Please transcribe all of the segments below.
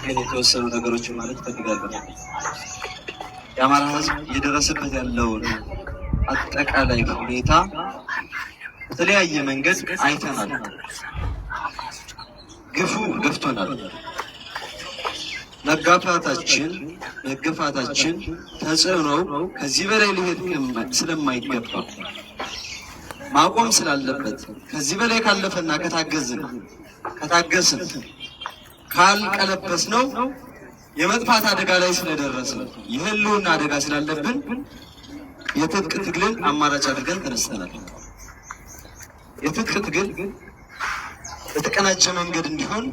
ግን የተወሰኑ ነገሮችን ማለት ፈልጋለሁ። የአማራ ሕዝብ እየደረሰበት ያለውን አጠቃላይ ሁኔታ በተለያየ መንገድ አይተናል። ግፉ ገፍቶናል። መገፋታችን ተጽዕኖው ከዚህ በላይ ሊሄድ ስለማይገባ ማቆም ስላለበት ከዚህ በላይ ካለፈና ከታገስን ካልቀለበስ ነው የመጥፋት አደጋ ላይ ስለደረሰ የህልውና አደጋ ስላለብን የትጥቅ ትግልን አማራጭ አድርገን ተነስተናል። የትጥቅ ትግል በተቀናጀ መንገድ እንዲሆን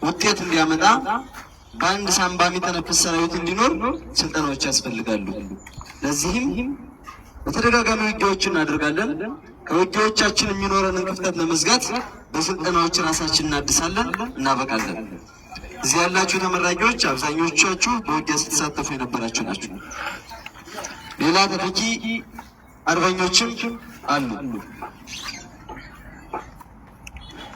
ውጤት እንዲያመጣ በአንድ ሳንባ የሚተነፍስ ሰራዊት እንዲኖር ስልጠናዎች ያስፈልጋሉ። ለዚህም በተደጋጋሚ ውጊያዎችን እናደርጋለን። ከውጊያዎቻችን የሚኖረንን ክፍተት ለመዝጋት በስልጠናዎች ራሳችን እናድሳለን፣ እናበቃለን። እዚህ ያላችሁ ተመራቂዎች አብዛኞቻችሁ በውጊያ ስትሳተፉ የነበራችሁ ናችሁ። ሌላ ተተኪ አርበኞችም አሉ።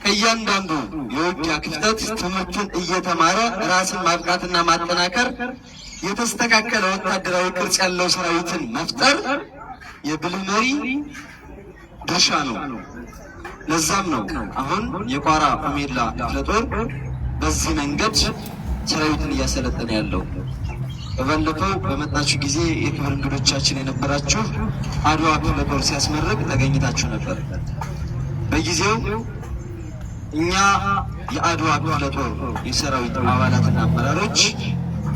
ከእያንዳንዱ የውጊያ ክፍተት ትምህርቱን እየተማረ ራስን ማብቃትና ማጠናከር፣ የተስተካከለ ወታደራዊ ቅርጽ ያለው ሰራዊትን መፍጠር የብልህ መሪ ድርሻ ነው። ለዛም ነው አሁን የቋራ ኦሜድላ ክፍለ ጦር በዚህ መንገድ ሰራዊትን እያሰለጠነ ያለው። በባለፈው በመጣችሁ ጊዜ የክብር እንግዶቻችን የነበራችሁ አድዋ ክፍለ ጦር ሲያስመርቅ ተገኝታችሁ ነበር። በጊዜው እኛ የአድዋ ክፍለ ጦር የሰራዊት አባላትና አመራሮች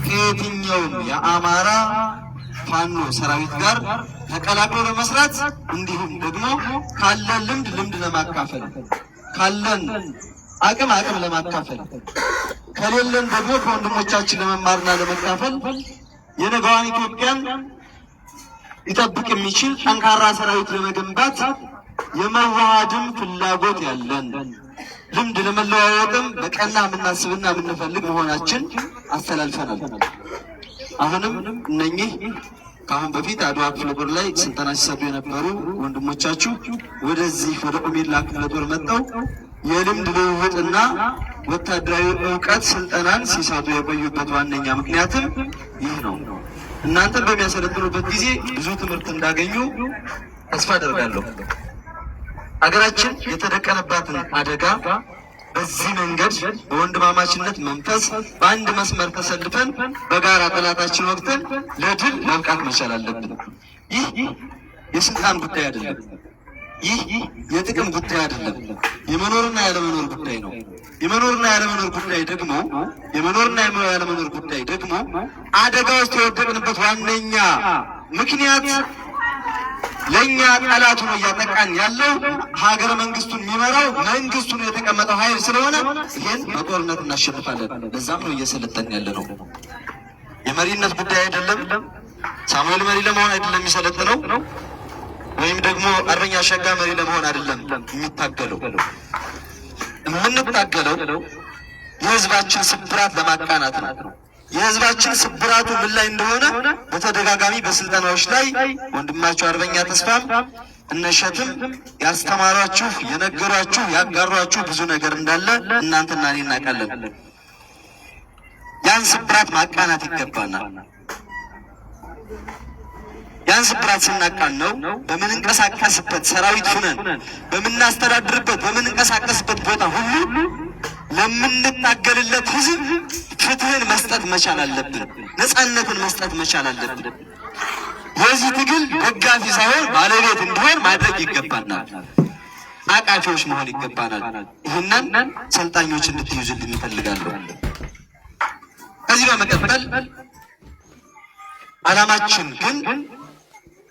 ከየትኛውም የአማራ ፋኖ ሰራዊት ጋር ተቀላቅሎ ለመስራት እንዲሁም ደግሞ ካለን ልምድ ለማካፈል ካለን አቅም ለማካፈል ከሌለን ደግሞ ከወንድሞቻችን ለመማርና ለመካፈል የነገዋን ኢትዮጵያን ሊጠብቅ የሚችል ጠንካራ ሰራዊት ለመገንባት የመዋሃድም ፍላጎት ያለን ልምድ ለመለዋወጥም በቀና የምናስብና የምንፈልግ መሆናችን አስተላልፈናል። አሁንም እነኚህ ከአሁን በፊት አድዋ ክፍለ ጦር ላይ ስልጠና ሲሰጡ የነበሩ ወንድሞቻችሁ ወደዚህ ወደ ኦሜድላ ክፍለ ጦር መጥተው የልምድ ልውውጥና ወታደራዊ እውቀት ስልጠናን ሲሰጡ የቆዩበት ዋነኛ ምክንያትም ይህ ነው። እናንተን በሚያሰለጥኑበት ጊዜ ብዙ ትምህርት እንዳገኙ ተስፋ አደርጋለሁ። አገራችን የተደቀነባትን አደጋ በዚህ መንገድ በወንድማማችነት መንፈስ በአንድ መስመር ተሰልፈን በጋራ ጠላታችን ወቅተን ለድል መብቃት መቻል አለብን። ይህ የስልጣን ጉዳይ አይደለም። ይህ የጥቅም ጉዳይ አይደለም። የመኖርና ያለመኖር ጉዳይ ነው። የመኖርና ያለመኖር ጉዳይ ደግሞ አደጋ ውስጥ የወደቅንበት ዋነኛ ምክንያት ለኛ ጠላቱ ነው እያጠቃን ያለው ሀገረ መንግስቱን የሚመራው መንግስቱን የተቀመጠው ኃይል ስለሆነ ይሄን በጦርነት እናሸንፋለን። ለዛም ነው እየሰለጠን ያለ ነው። የመሪነት ጉዳይ አይደለም። ሳሙኤል መሪ ለመሆን አይደለም የሚሰለጥነው፣ ወይም ደግሞ አርበኛ ሸጋ መሪ ለመሆን አይደለም የሚታገለው። የምንታገለው የህዝባችን ስብራት ለማቃናት ነው። የህዝባችን ስብራቱ ምን ላይ እንደሆነ በተደጋጋሚ በስልጠናዎች ላይ ወንድማችሁ አርበኛ ተስፋም እነሸትም ያስተማሯችሁ፣ የነገሯችሁ፣ ያጋሯችሁ ብዙ ነገር እንዳለ እናንተና እኔ እናውቃለን። ያን ስብራት ማቃናት ይገባናል። ያን ስብራት ስናቃን ነው በምንንቀሳቀስበት ሰራዊት ሁነን በምናስተዳድርበት በምንንቀሳቀስበት ቦታ ሁሉ ለምንታገልለት ህዝብ ፍትህን መስጠት መቻል አለብን። ነፃነትን መስጠት መቻል አለብን። የዚህ ትግል ደጋፊ ሳይሆን ባለቤት እንዲሆን ማድረግ ይገባናል። አቃፊዎች መሆን ይገባናል። ይህንን ሰልጣኞች እንድትይዙልን እፈልጋለሁ። ከዚህ በመቀጠል ዓላማችን ግን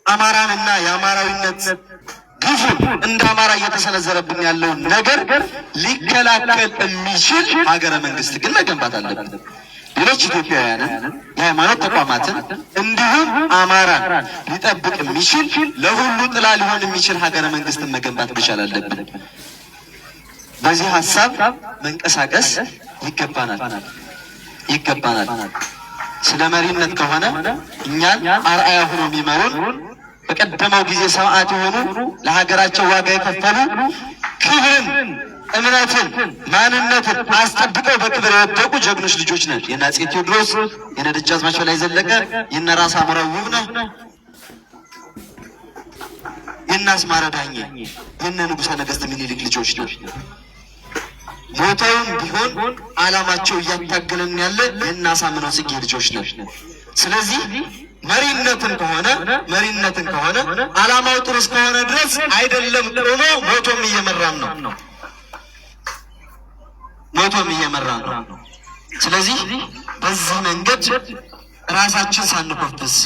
አማራንና የአማራዊነት ግፉ እንደ አማራ እየተሰነዘረብን ያለውን ነገር ሊከላከል የሚችል ሀገረ መንግስት ግን መገንባት አለብን። ሌሎች ኢትዮጵያውያንን የሃይማኖት ተቋማትን እንዲሁም አማራን ሊጠብቅ የሚችል ለሁሉ ጥላ ሊሆን የሚችል ሀገረ መንግስትን መገንባት መቻል አለብን። በዚህ ሀሳብ መንቀሳቀስ ይገባናል። ስለ መሪነት ከሆነ እኛን አርአያ ሆኖ የሚመሩን በቀደመው ጊዜ ሰማዕት የሆኑ ለሀገራቸው ዋጋ የከፈሉ ክብርን እምነትን ማንነትን አስጠብቀው በክብር የወደቁ ጀግኖች ልጆች ነን። የነ አፄ ቴዎድሮስ፣ የነ ደጃዝማች በላይ ዘለቀ፣ የነ ራስ አሞራው ውብነህ፣ የነ አስማረ ዳኜ፣ የነ ንጉሠ ነገሥት ምኒልክ ልጆች ነን። ሞተውም ቢሆን ዓላማቸው እያታገለን ያለ የነ አሳምነው ጽጌ ልጆች ነን። ስለዚህ መሪነትን ከሆነ ዓላማው ጥሩ እስከሆነ ድረስ አይደለም ቆሞ ሞቶም እየመራን ነው። ስለዚህ በዚህ መንገድ ራሳችን ሳንኮፍስ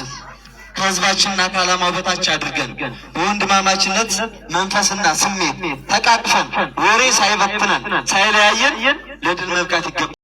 ከህዝባችንና ከዓላማው በታች አድርገን በወንድማማችነት መንፈስና ስሜት ተቃቅፈን ወሬ ሳይበትነን ሳይለያየን ለድል መብቃት ይገባል።